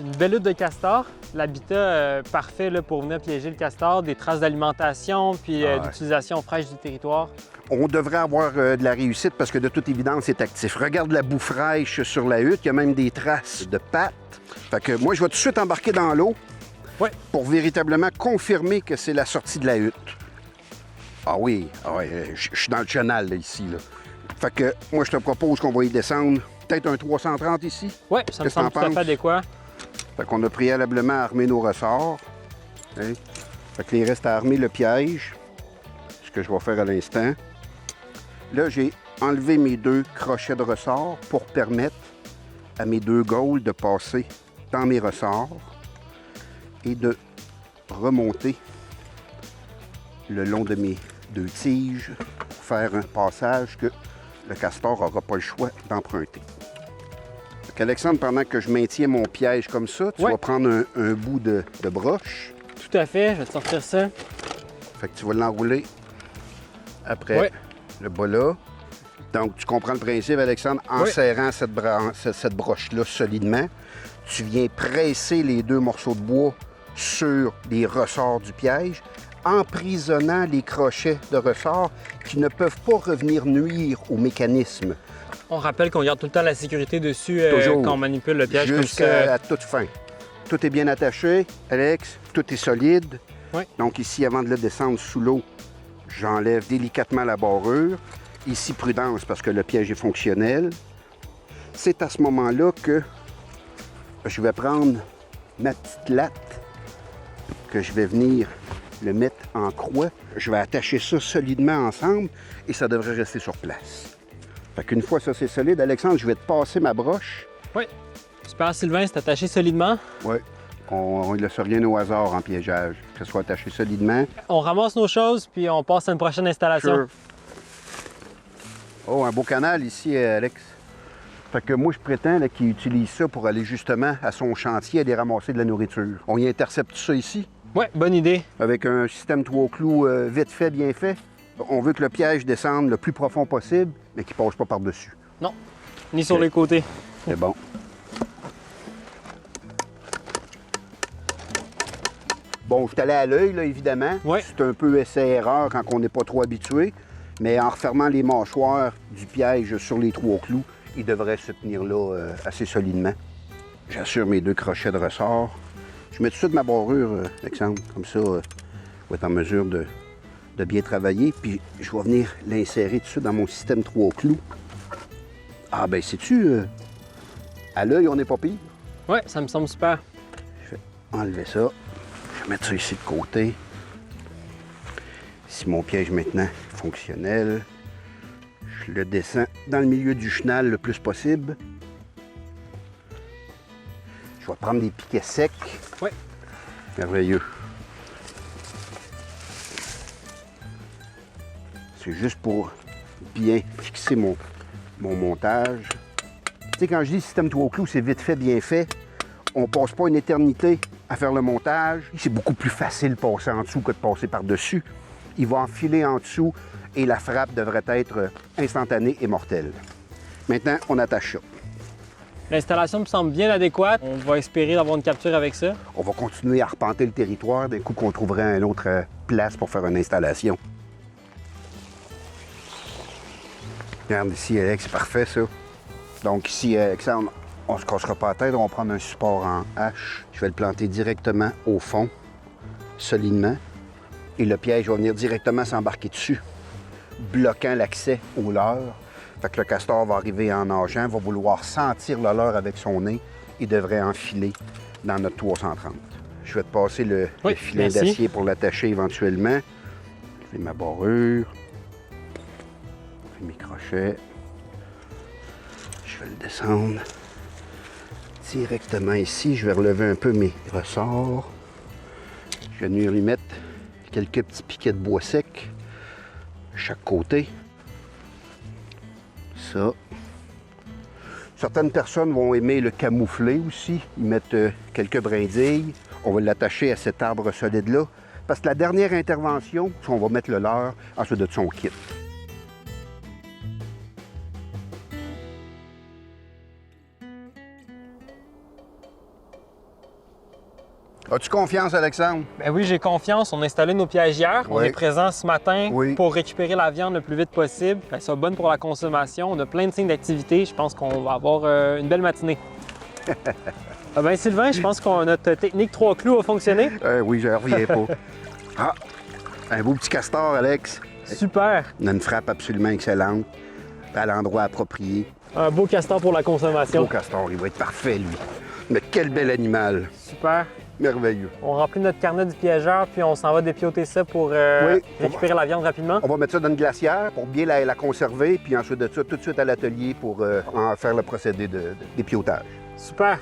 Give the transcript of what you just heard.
Une belle hutte de castor, l'habitat parfait là, pour venir piéger le castor, des traces d'alimentation puis d'utilisation fraîche du territoire. On devrait avoir de la réussite parce que de toute évidence, c'est actif. Regarde la boue fraîche sur la hutte, il y a même des traces de pattes. Fait que moi, je vais tout de suite embarquer dans l'eau pour véritablement confirmer que c'est la sortie de la hutte. Ah oui, je suis dans le chenal là, ici. Là. Fait que moi, je te propose qu'on va y descendre. Peut-être un 330 ici? Oui, ça me semble tout à fait adéquat. Fait qu'on a préalablement armé nos ressorts. Hein? Fait que il reste à armer le piège, ce que je vais faire à l'instant. Là, j'ai enlevé mes 2 crochets de ressort pour permettre à mes 2 gaules de passer dans mes ressorts et de remonter le long de mes 2 tiges pour faire un passage que le castor n'aura pas le choix d'emprunter. Alexandre, pendant que je maintiens mon piège comme ça, tu vas prendre un bout de broche. Tout à fait, je vais te sortir ça. Fait que tu vas l'enrouler après le bas là. Donc, tu comprends le principe, Alexandre, en serrant cette broche-là solidement. Tu viens presser les 2 morceaux de bois sur les ressorts du piège, emprisonnant les crochets de ressort qui ne peuvent pas revenir nuire au mécanisme. On rappelle qu'on garde tout le temps la sécurité dessus quand on manipule le piège. Jusqu'à toute fin. Tout est bien attaché, Alex, tout est solide. Oui. Donc ici, avant de le descendre sous l'eau, j'enlève délicatement la barrure. Ici, prudence, parce que le piège est fonctionnel. C'est à ce moment-là que je vais prendre ma petite latte, que je vais venir le mettre en croix. Je vais attacher ça solidement ensemble et ça devrait rester sur place. Fait qu'une fois ça c'est solide, Alexandre, je vais te passer ma broche. Oui. Super, Sylvain, c'est attaché solidement. Oui. On ne laisse rien au hasard en piégeage, que ce soit attaché solidement. On ramasse nos choses, puis on passe à une prochaine installation. Sure. Oh, un beau canal ici, Alex. Fait que moi, je prétends qu'il utilise ça pour aller justement à son chantier aller ramasser de la nourriture. On y intercepte ça ici? Oui, bonne idée. Avec un système 3 clous vite fait, bien fait. On veut que le piège descende le plus profond possible, mais qu'il ne passe pas par-dessus. Non, ni sur les côtés. C'est bon. Bon, je suis allé à l'œil, là, évidemment. Ouais. C'est un peu essai-erreur quand on n'est pas trop habitué. Mais en refermant les mâchoires du piège sur les 3 clous, il devrait se tenir là assez solidement. J'assure mes 2 crochets de ressort. Je mets tout de suite ma barrure, Alexandre. Comme ça, je vais être en mesure de bien travailler. Puis je vais venir l'insérer tout de suite dans mon système 3 clous. Ah ben, sais-tu, à l'œil, on n'est pas pire. Oui, ça me semble super. Je vais enlever ça. Je vais mettre ça ici de côté. Si mon piège maintenant est fonctionnel, je le descends dans le milieu du chenal le plus possible. Je vais prendre des piquets secs. Oui. Merveilleux. C'est juste pour bien fixer mon montage. Tu sais, quand je dis système 3 clous, c'est vite fait, bien fait. On passe pas une éternité à faire le montage. C'est beaucoup plus facile de passer en dessous que de passer par-dessus. Il va enfiler en dessous et la frappe devrait être instantanée et mortelle. Maintenant, on attache ça. L'installation me semble bien adéquate. On va espérer d'avoir une capture avec ça. On va continuer à arpenter le territoire d'un coup qu'on trouverait une autre place pour faire une installation. Regarde ici, Alex, c'est parfait ça. Donc ici, Alexandre, on se cassera pas la tête, on va prendre un support en hache. Je vais le planter directement au fond, solidement. Et le piège va venir directement s'embarquer dessus, bloquant l'accès au leurre. Fait que le castor va arriver en nageant, va vouloir sentir le leurre avec son nez et devrait enfiler dans notre 330. Je vais te passer le filet d'acier pour l'attacher éventuellement. Je fais ma barrure. Je fais mes crochets. Je vais le descendre directement ici. Je vais relever un peu mes ressorts. Je vais venir lui mettre quelques petits piquets de bois sec de chaque côté. Ça. Certaines personnes vont aimer le camoufler aussi. Ils mettent quelques brindilles. On va l'attacher à cet arbre solide-là. Parce que la dernière intervention, on va mettre le leurre, ensuite de son kit. As-tu confiance, Alexandre? Ben oui, j'ai confiance. On a installé nos pièges hier. On Oui. est présent ce matin Oui. pour récupérer la viande le plus vite possible. Elle soit bonne pour la consommation. On a plein de signes d'activité. Je pense qu'on va avoir une belle matinée. Ah ben Sylvain, je pense que notre technique 3 clous a fonctionné. Oui, je reviens pas. Ah, un beau petit castor, Alex. Super. On a une frappe absolument excellente, à l'endroit approprié. Un beau castor pour la consommation. Beau castor, il va être parfait, lui. Mais quel bel animal. Super. Merveilleux. On remplit notre carnet du piégeur, puis on s'en va dépioter ça pour récupérer la viande rapidement. On va mettre ça dans une glacière pour bien la conserver, puis ensuite de ça, tout de suite à l'atelier pour en faire le procédé d'épiautage. Super.